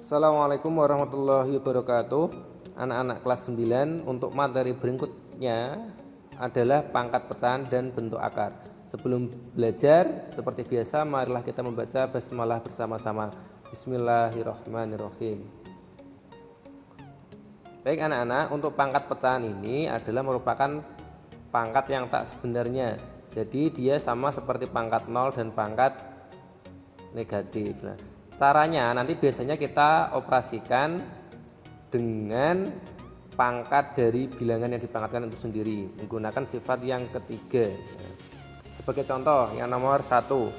Assalamualaikum warahmatullahi wabarakatuh. Anak-anak kelas 9, untuk materi berikutnya adalah pangkat pecahan dan bentuk akar. Sebelum belajar, seperti biasa, marilah kita membaca basmalah bersama-sama. Bismillahirrahmanirrahim. Baik anak-anak, untuk pangkat pecahan ini adalah merupakan pangkat yang tak sebenarnya. Jadi dia sama seperti pangkat 0 dan pangkat negatif. Nah, caranya nanti biasanya kita operasikan dengan pangkat dari bilangan yang dipangkatkan itu sendiri menggunakan sifat yang ketiga. Sebagai contoh, yang nomor 1,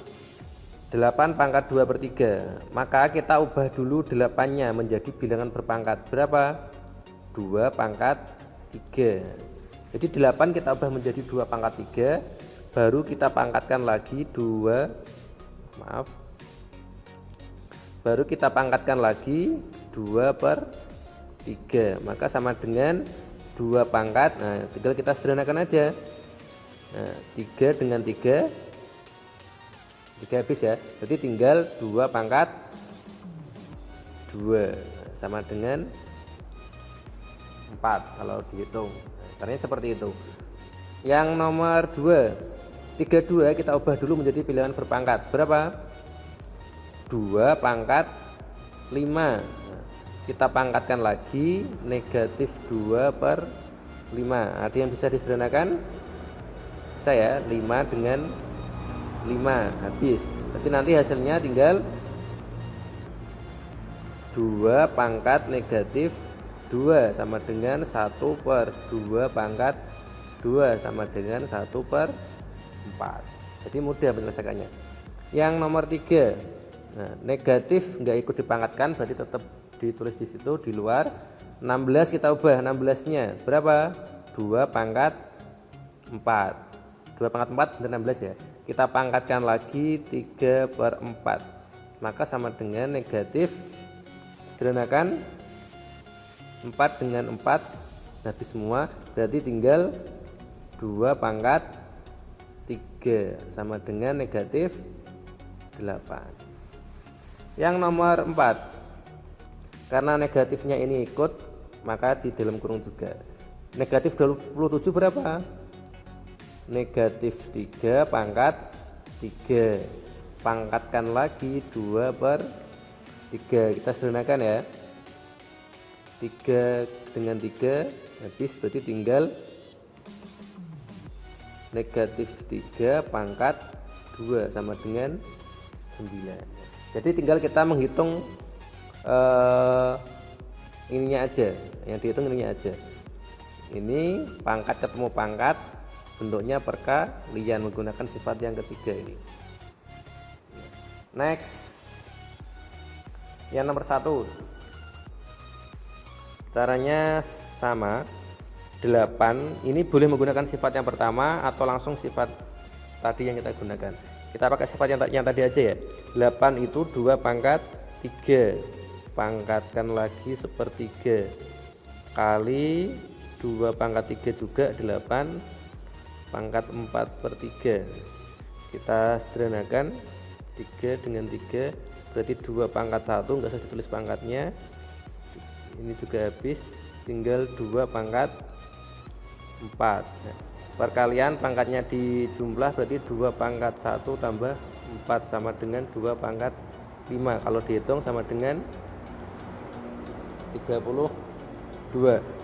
8 pangkat 2/3. Maka kita ubah dulu 8-nya menjadi bilangan berpangkat berapa? 2 pangkat 3. Jadi 8 kita ubah menjadi 2 pangkat 3, baru kita pangkatkan lagi 2, baru kita pangkatkan lagi 2/3, maka sama dengan 2 pangkat. Nah, tinggal kita sederhanakan aja. Nah, 3 dengan 3 habis ya, jadi tinggal 2 pangkat 2 sama dengan 4 kalau dihitung. Caranya seperti itu. Yang nomor 2, 32 kita ubah dulu menjadi bilangan berpangkat berapa? 2 pangkat 5. Kita pangkatkan lagi negatif 2/5. Ada yang bisa disederhanakan? Saya 5 dengan 5 habis. Berarti nanti hasilnya tinggal 2 pangkat negatif 2 sama dengan 1/2 pangkat 2 sama dengan 1/4. Jadi mudah menyelesaikannya. Yang nomor 3, nah, negatif nggak ikut dipangkatkan, berarti tetap ditulis di situ di luar. 16 kita ubah 16-nya berapa? 2 pangkat 4. 2 pangkat 4 benar 16 ya. Kita pangkatkan lagi 3/4. Maka sama dengan negatif, sederhanakan 4 dengan 4 habis semua, berarti tinggal 2 pangkat 3 sama dengan negatif 8. Yang nomor 4, karena negatifnya ini ikut, maka di dalam kurung juga. Negatif 27 berapa? Negatif 3 pangkat 3. Pangkatkan lagi 2/3. Kita sederhanakan ya. 3 dengan 3 habis, berarti tinggal negatif 3 pangkat 2 sama dengan 9. Jadi tinggal kita menghitung ininya aja, yang dihitung ininya aja. Ini pangkat ketemu pangkat, bentuknya perkalian menggunakan sifat yang ketiga ini. Next, yang nomor 1, caranya sama. 8 ini boleh menggunakan sifat yang pertama atau langsung sifat tadi yang kita gunakan. Kita pakai sifat yang tadi aja ya. 8 itu 2 pangkat 3, pangkatkan lagi 1/3 kali 2 pangkat 3 juga 8 pangkat 4/3. Kita sederhanakan 3 dengan 3 berarti 2 pangkat 1, enggak usah ditulis pangkatnya. Ini juga habis, tinggal 2 pangkat 4. Nah, perkalian pangkatnya dijumlah, berarti 2 pangkat 1 tambah 4 sama dengan 2 pangkat 5. Kalau dihitung sama dengan 32.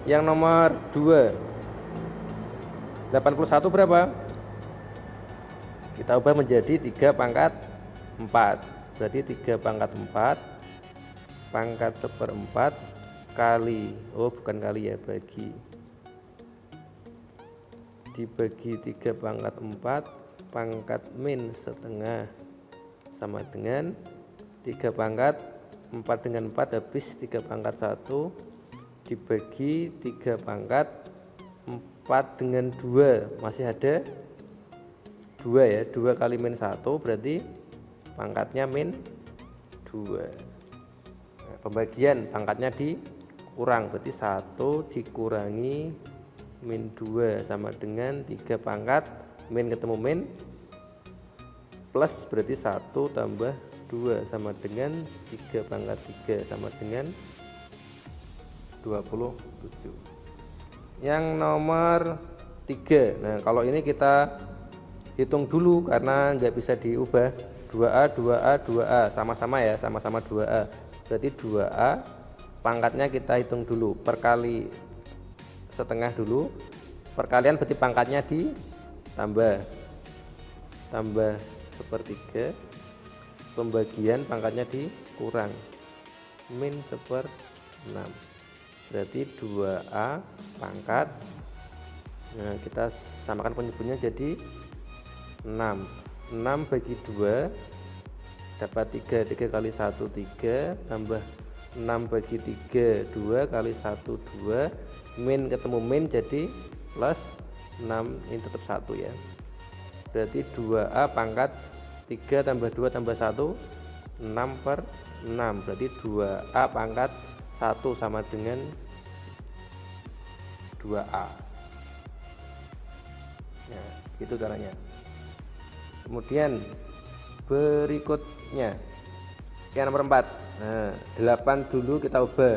Yang nomor 2, 81 berapa? Kita ubah menjadi 3 pangkat 4. Berarti 3 pangkat 4 pangkat 1/4 kali, bukan kali ya, dibagi 3 pangkat 4 pangkat min setengah sama dengan 3 pangkat 4 dengan 4 habis, 3 pangkat 1 dibagi 3 pangkat 4 dengan 2, masih ada 2 ya, 2 kali min 1 berarti pangkatnya min 2. Nah, pembagian pangkatnya dikurang, berarti 1 dikurangi min 2 sama dengan 3 pangkat min ketemu min plus, berarti 1 tambah 2 sama dengan 3 pangkat 3 sama dengan 27. Yang nomor 3. Nah, kalau ini kita hitung dulu karena nggak bisa diubah. 2A 2A 2A sama-sama ya, sama-sama 2A. Berarti 2A pangkatnya kita hitung dulu, perkali setengah dulu. Perkalian berarti pangkatnya ditambah sepertiga, pembagian pangkatnya dikurang min 1/6. Berarti 2A pangkat, nah kita samakan penyebutnya jadi 6. 6 bagi 2 dapat 3, 3 kali 1 3, tambah 6 bagi 3 2 kali 1 2, min ketemu min jadi plus 6, ini tetap 1 ya. Berarti 2A pangkat 3 tambah 2 tambah 1 6/6. Berarti 2A pangkat 1 sama dengan 2A. Nah, gitu caranya. Kemudian berikutnya yang nomor 4. Nah, 8 dulu kita ubah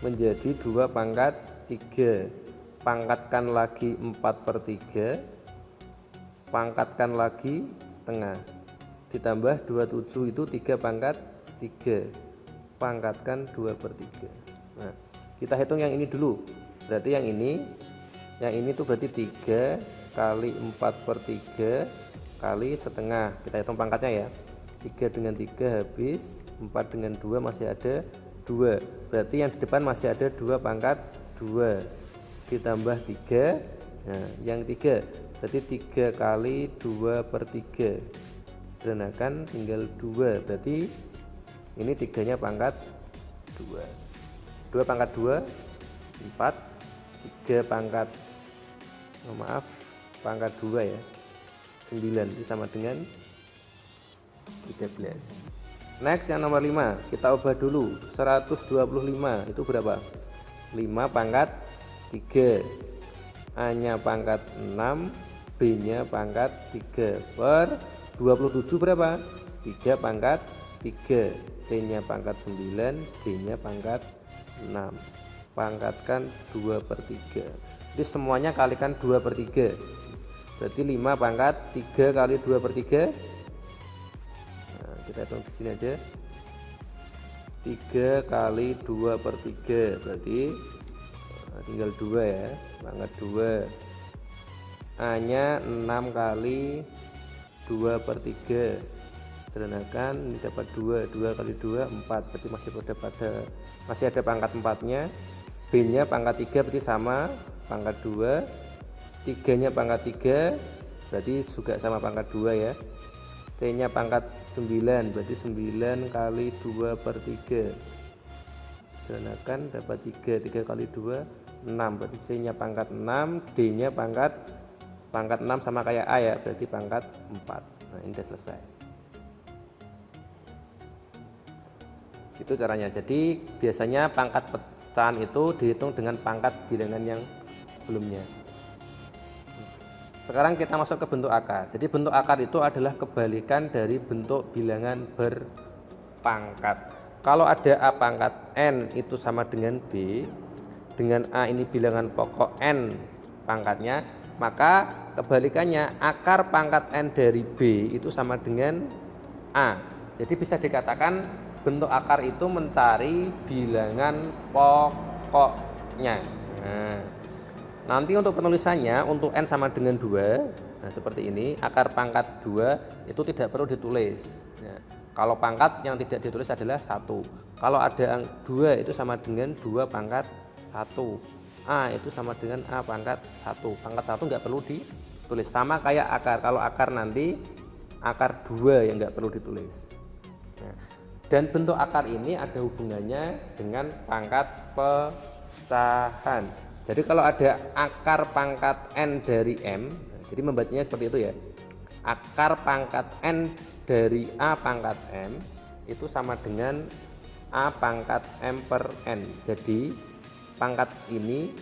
menjadi 2 pangkat 3. Pangkatkan lagi 4/3, pangkatkan lagi setengah, ditambah 27 itu 3 pangkat 3, pangkatkan 2/3. Nah, kita hitung yang ini dulu. Berarti yang ini tuh berarti 3 kali 4/3 kali setengah. Kita hitung pangkatnya ya. 3 dengan 3 habis, 4 dengan 2 masih ada 2. Berarti yang di depan masih ada 2 pangkat 2 ditambah 3. Nah, yang 3 berarti 3 kali 2/3. Sederhanakan tinggal 2. Berarti ini 3-nya pangkat 2. 2 pangkat 2 4, 3 pangkat pangkat 2 ya 9, itu sama dengan 13. Next yang nomor 5, kita ubah dulu. 125 itu berapa? 5 pangkat 3, A-nya pangkat 6, B-nya pangkat 3 per 27 berapa? 3 pangkat 3, C-nya pangkat 9, D-nya pangkat 6. Pangkatkan 2/3. Jadi semuanya kalikan 2/3. Berarti 5 pangkat 3 kali 2/3. Nah, kita hitung di sini aja. 3 kali 2/3 berarti tinggal 2 ya, pangkat 2. A-nya 6 kali 2/3. Sederhanakan, ini dapat 2 kali 2 4, berarti masih ada pangkat 4-nya. B-nya pangkat 3 berarti sama pangkat 2. 3-nya pangkat 3 berarti juga sama pangkat 2 ya. C-nya pangkat 9 berarti 9 kali 2/3. Sederhanakan dapat 3 kali 2 6, berarti C-nya pangkat 6, D-nya pangkat 6 sama kayak A ya, berarti pangkat 4. Nah, ini sudah selesai. Itu caranya. Jadi biasanya pangkat pecahan itu dihitung dengan pangkat bilangan yang sebelumnya. Sekarang kita masuk ke bentuk akar. Jadi bentuk akar itu adalah kebalikan dari bentuk bilangan berpangkat. Kalau ada A pangkat N itu sama dengan B, dengan A ini bilangan pokok N pangkatnya, maka kebalikannya akar pangkat N dari B itu sama dengan A. Jadi bisa dikatakan bentuk akar itu mencari bilangan pokoknya. Nah, nanti untuk penulisannya, untuk N sama dengan 2, nah seperti ini, akar pangkat 2 itu tidak perlu ditulis. Nah, kalau pangkat yang tidak ditulis adalah 1. Kalau ada 2 itu sama dengan 2 pangkat 1. A itu sama dengan A pangkat 1. Pangkat 1 nggak perlu ditulis. Sama kayak akar. Kalau akar nanti akar 2 yang nggak perlu ditulis. Nah, dan bentuk akar ini ada hubungannya dengan pangkat pecahan. Jadi kalau ada akar pangkat N dari M, jadi membacanya seperti itu ya. Akar pangkat N dari A pangkat M itu sama dengan A pangkat M per N. Jadi pangkat ini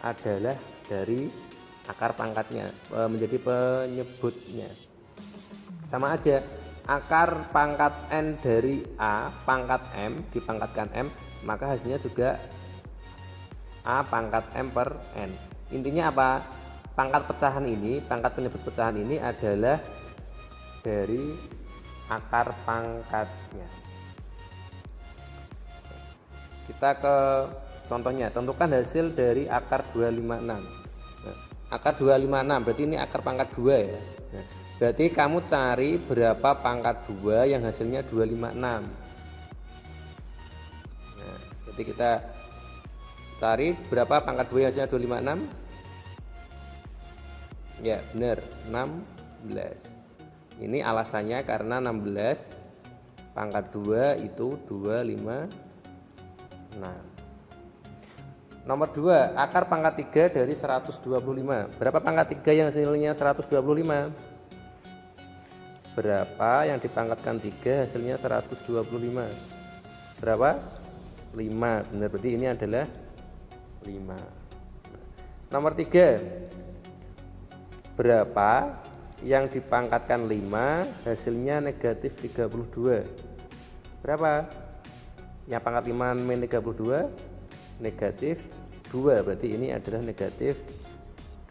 adalah dari akar pangkatnya menjadi penyebutnya. Sama aja. akar pangkat N dari A pangkat M dipangkatkan M, maka hasilnya juga A pangkat M per N. Intinya apa? Pangkat pecahan ini, pangkat penyebut pecahan ini adalah dari akar pangkatnya. Kita ke contohnya, tentukan hasil dari akar 256. Nah, akar 256 berarti ini akar pangkat 2 ya. Nah, berarti kamu cari berapa pangkat 2 yang hasilnya 256. Nah, jadi kita cari berapa pangkat 2 yang hasilnya 256. Ya benar, 16. Ini alasannya karena 16 pangkat 2 itu 256. Nomor 2, akar pangkat 3 dari 125. Berapa pangkat 3 yang hasilnya 125? Berapa yang dipangkatkan 3 hasilnya 125? Berapa? 5. Benar, berarti ini adalah 5. Nomor 3, berapa yang dipangkatkan 5 hasilnya negatif 32? Berapa? Yang pangkat 5 min 32 negatif 2, berarti ini adalah negatif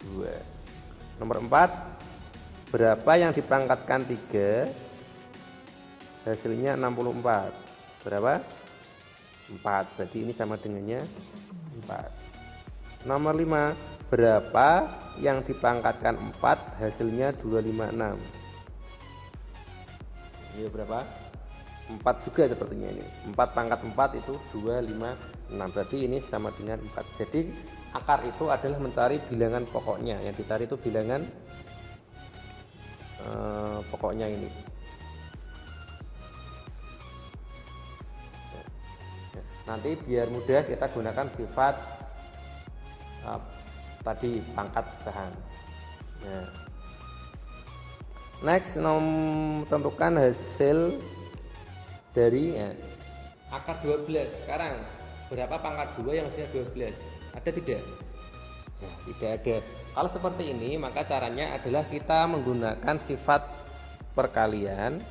2. Nomor 4, berapa yang dipangkatkan 3 hasilnya 64? Berapa? 4, berarti ini sama dengannya 4. Nomor 5, berapa yang dipangkatkan 4 hasilnya 256? Ini berapa? 4 juga sepertinya ini. 4 pangkat 4 itu 256. Berarti ini sama dengan 4. Jadi akar itu adalah mencari bilangan pokoknya. Yang dicari itu bilangan pokoknya ini. Nanti biar mudah kita gunakan sifat tadi pangkat pecahan. Nah, next tentukan hasil dari akar 12. Sekarang berapa pangkat 2 yang hasilnya 12? Ada tidak? Ya, tidak ada. Kalau seperti ini maka caranya adalah kita menggunakan sifat perkalian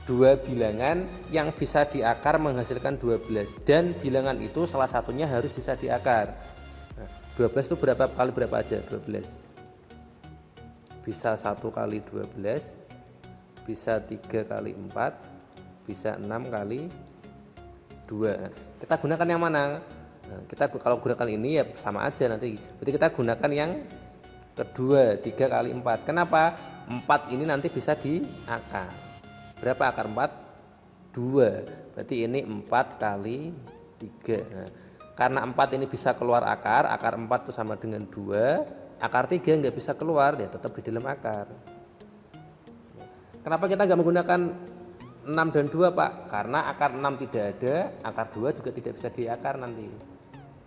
dua bilangan yang bisa diakar menghasilkan 12, dan bilangan itu salah satunya harus bisa diakar. Nah, 12 itu berapa kali berapa aja? 12 bisa 1 kali 12, bisa 3 kali 4, bisa 6 kali 2. Kita gunakan yang mana? Nah, kita kalau gunakan ini ya sama aja nanti. Berarti kita gunakan yang kedua, 3 kali 4. Kenapa? 4 ini nanti bisa diakar. Berapa akar 4? 2. Berarti ini 4 kali 3. Nah, karena 4 ini bisa keluar akar 4 itu sama dengan 2, akar 3 nggak bisa keluar, ya tetap di dalam akar. Kenapa kita nggak menggunakan 6 dan 2 Pak? Karena akar 6 tidak ada, akar 2 juga tidak bisa diakar nanti.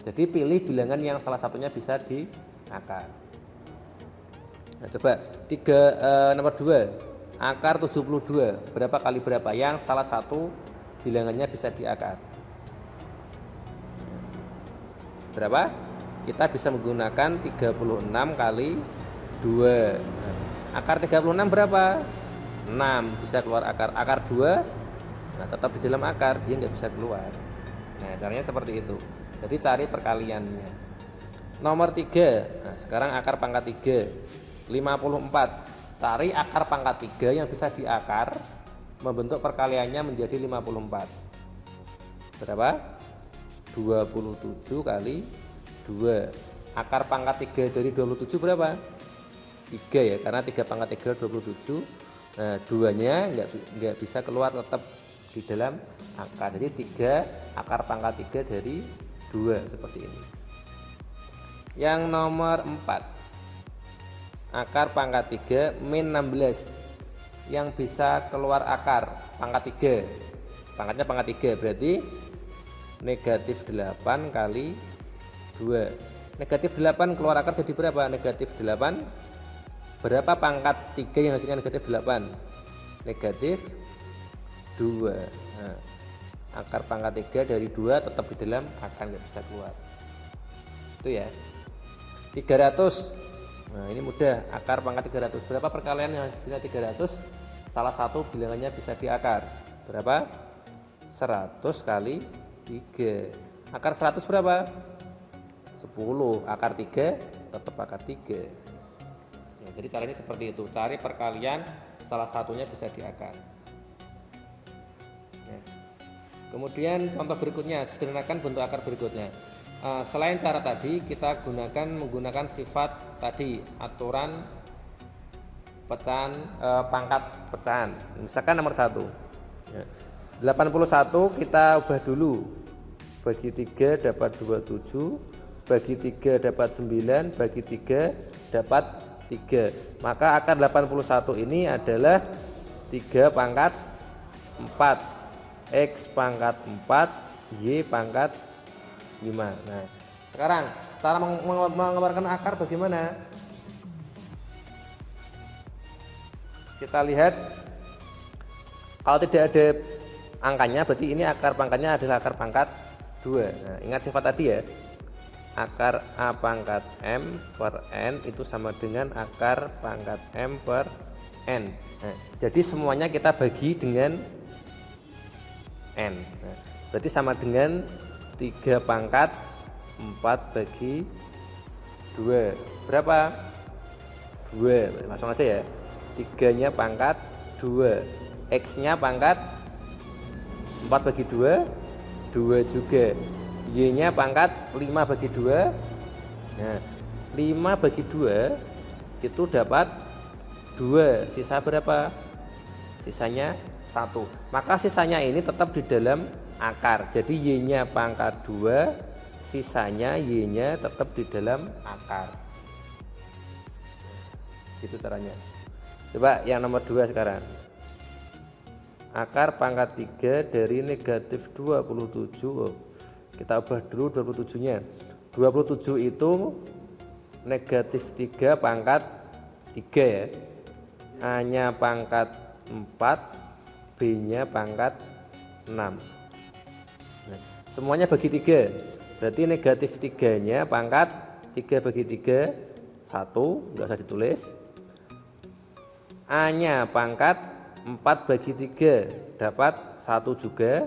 Jadi pilih bilangan yang salah satunya bisa diakar. Nah, coba nomor 2, akar 72 berapa kali berapa yang salah satu bilangannya bisa diakar? Berapa? Kita bisa menggunakan 36 kali 2. Akar 36 berapa? 6, bisa keluar akar. Akar 2, nah tetap di dalam akar, dia nggak bisa keluar. Nah, caranya seperti itu. Jadi cari perkaliannya. Nomor 3, nah sekarang akar pangkat 3, 54. Cari akar pangkat 3 yang bisa diakar, membentuk perkaliannya menjadi 54. Berapa? 27 kali 2. Akar pangkat 3 dari 27 berapa? 3 ya, karena 3 pangkat 3 27. Nah, 2-nya nggak bisa keluar, tetap di dalam akar. Jadi 3 akar pangkat 3 dari 2 seperti ini. Yang nomor 4, akar pangkat 3 min 16 yang bisa keluar akar pangkat 3. Pangkatnya pangkat 3 berarti negatif 8 kali 2. Negatif 8 keluar akar jadi berapa? Negatif 8. Berapa pangkat 3 yang hasilnya negatif 8? Negatif 2. Nah, akar pangkat 3 dari 2 tetap di dalam akar, nggak bisa keluar. Itu ya. 300. Nah, ini mudah, akar pangkat 300. Berapa perkalian yang hasilnya 300? salah satu bilangannya bisa di akar. Berapa? 100 kali 3. Akar 100 berapa? 10. Akar 3 tetap akar 3. Ya, jadi caranya seperti itu. Cari perkalian salah satunya bisa di akar. Ya. Kemudian contoh berikutnya, sederhanakan bentuk akar berikutnya. Selain cara tadi, kita menggunakan sifat tadi, aturan pecahan, pangkat pecahan. Misalkan nomor 1 ya. 81 kita ubah dulu, bagi 3 dapat 27, bagi 3 dapat 9, bagi 3 dapat 3. Maka akar 81 ini adalah 3 pangkat 4, X pangkat 4, Y pangkat 5. Nah, sekarang cara mengeluarkan akar bagaimana? Kita lihat, kalau tidak ada angkanya berarti ini akar pangkatnya adalah akar pangkat 2. Nah, ingat sifat tadi ya, akar A pangkat M per N itu sama dengan akar pangkat M per N. Nah, jadi semuanya kita bagi dengan N. Nah, berarti sama dengan 3 pangkat 4 bagi 2. Berapa? 2. Langsung aja ya. 3-nya pangkat 2. X-nya pangkat 4 bagi 2, 2 juga. Y-nya pangkat 5 bagi 2. Nah, 5 bagi 2 itu dapat 2. Sisa berapa? Sisanya 1. Maka sisanya ini tetap di dalam akar. Jadi Y-nya pangkat 2, sisanya Y-nya tetap di dalam akar. Gitu caranya. Coba yang nomor 2 sekarang. Akar pangkat 3 dari negatif 27. Kita ubah dulu 27-nya. 27 itu negatif 3 pangkat 3 ya. A-nya pangkat 4, B-nya pangkat 6. Nah, semuanya bagi 3. Berarti negatif 3-nya pangkat 3 bagi 3, 1, enggak usah ditulis. A-nya pangkat 4 bagi 3 dapat 1 juga.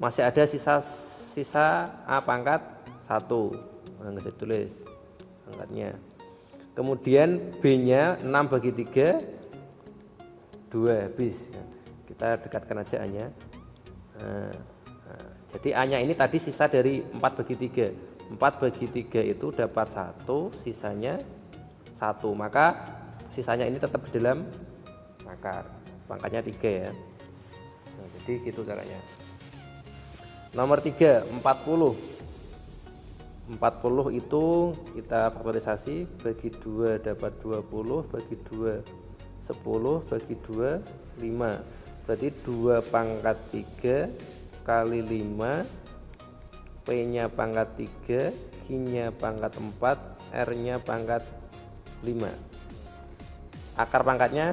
Masih ada sisa A pangkat 1. Enggak usah ditulis angkatnya. Kemudian B-nya 6 bagi 3, 2 habis. Kita dekatkan aja A-nya. Jadi A-nya ini tadi sisa dari 4 bagi 3. 4 bagi 3 itu dapat 1, sisanya 1. Maka sisanya ini tetap di dalam akar. Pangkatnya 3 ya. Nah, jadi gitu caranya. Nomor 3, 40. 40 itu kita faktorisasi, bagi 2 dapat 20, bagi 2 10, bagi 2 5. Berarti 2 pangkat 3 kali 5, P-nya pangkat 3, Q-nya pangkat 4, R-nya pangkat 5. Akar pangkatnya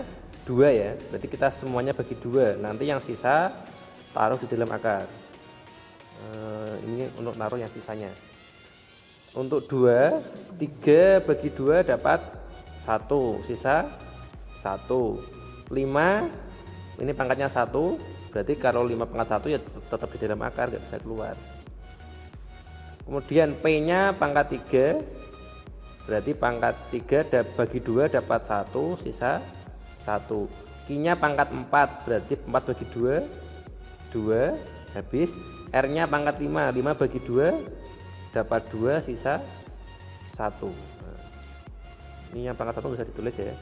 2 ya. Berarti kita semuanya bagi 2. Nanti yang sisa taruh di dalam akar. Ini untuk naruh yang sisanya. Untuk 2, 3 bagi 2 dapat 1, sisa 1. 5, ini pangkatnya 1, berarti kalau 5 pangkat 1 ya tetap di dalam akar, nggak bisa keluar. Kemudian P-nya pangkat 3, berarti pangkat 3 bagi 2 dapat 1, sisa 1. Q-nya pangkat 4, berarti 4 bagi 2, 2 habis. R-nya pangkat 5, 5 bagi 2 dapat 2, sisa 1. Nah, ini yang pangkat 1 bisa ditulis ya.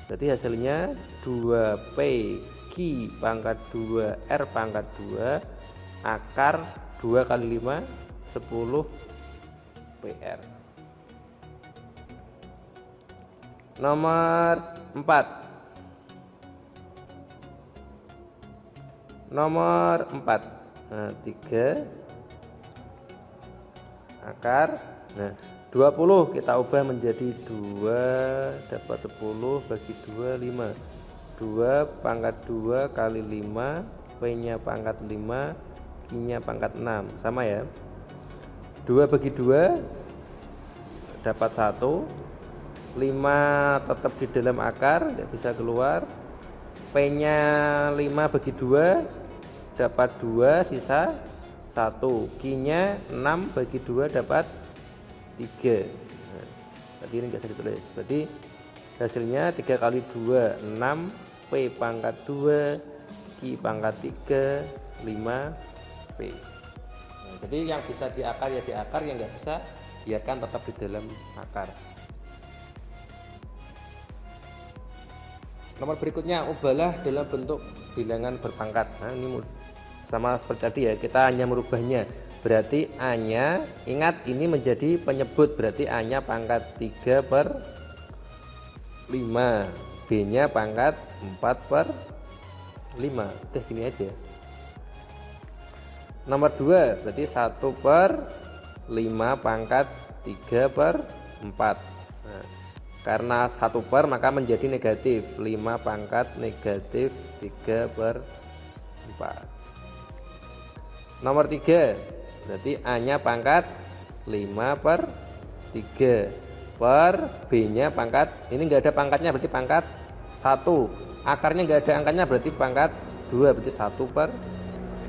Berarti hasilnya 2P Q pangkat 2 R pangkat 2 akar 2 kali 5 10 PR. Nomor 4. Nomor 4. Nah, 3 akar. Nah, 20 kita ubah menjadi 2 dapat 10 bagi 2 5. 2 pangkat 2 kali 5, P-nya pangkat 5, Q-nya pangkat 6. Sama ya. 2 bagi 2 dapat 1. 5 tetap di dalam akar, tidak bisa keluar. P-nya 5 bagi 2 dapat 2 sisa 1. Q-nya 6 bagi 2 dapat 3. Nah, tadi ini nggak bisa ditulis. Berarti hasilnya 3 kali 2 6, P pangkat 2, Q pangkat 3, 5 P. Nah, jadi yang bisa diakar ya diakar, yang nggak bisa biarkan tetap di dalam akar. Nomor berikutnya, ubahlah dalam bentuk bilangan berpangkat. Nah, ini sama seperti tadi ya, kita hanya merubahnya. Berarti A-nya, ingat ini menjadi penyebut, berarti A-nya pangkat 3/5, B-nya pangkat 4/5. Udah gini aja. Nomor 2 berarti 1/5 pangkat 3/4. Nah, karena 1 maka menjadi negatif, 5 pangkat negatif 3/4. Nomor 3 berarti A-nya pangkat 5/3 per B-nya pangkat, ini enggak ada pangkatnya berarti pangkat 1, akarnya enggak ada angkanya berarti pangkat 2, berarti 1/2.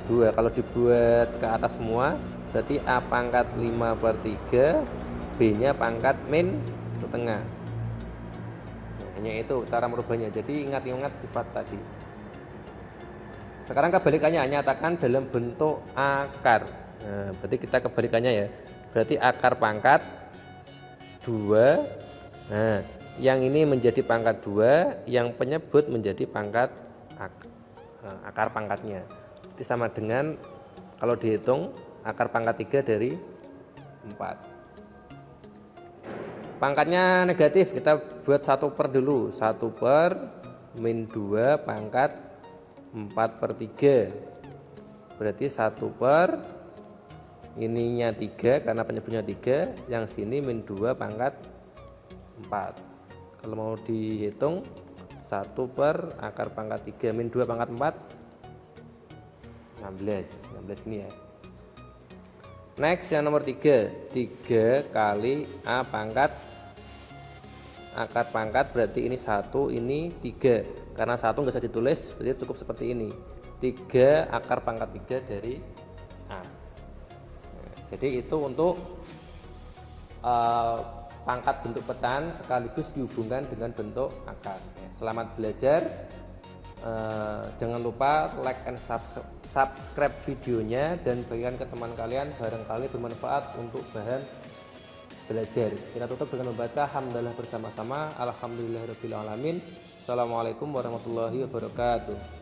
Kalau dibuat ke atas semua berarti A pangkat 5/3, B-nya pangkat min setengah. Nah, hanya itu cara merubahnya, jadi ingat-ingat sifat tadi. Sekarang kebalikannya, nyatakan dalam bentuk akar. Nah, berarti kita kebalikannya ya, berarti akar pangkat 2. Nah, yang ini menjadi pangkat 2, yang penyebut menjadi pangkat akar pangkatnya. Itu sama dengan kalau dihitung akar pangkat 3 dari 4. Pangkatnya negatif, kita buat 1 dulu. 1/-2 pangkat 4/3. Berarti 1 ininya 3 karena penyebutnya 3, yang sini -2 pangkat 4. Kalau mau dihitung 1 akar pangkat 3 -2 pangkat 4, 16 ini ya. Next yang nomor 3 kali A pangkat akar pangkat, berarti ini 1, ini 3. Karena 1 nggak usah ditulis, berarti cukup seperti ini. 3 akar pangkat 3 dari A. Nah, jadi itu untuk pangkat bentuk pecahan sekaligus dihubungkan dengan bentuk akar. Selamat belajar. Jangan lupa like and subscribe videonya dan bagikan ke teman kalian, barangkali bermanfaat untuk bahan belajar. Kita tutup dengan membaca hamdalah bersama-sama. Alhamdulillahirabbil alamin. Assalamualaikum warahmatullahi wabarakatuh.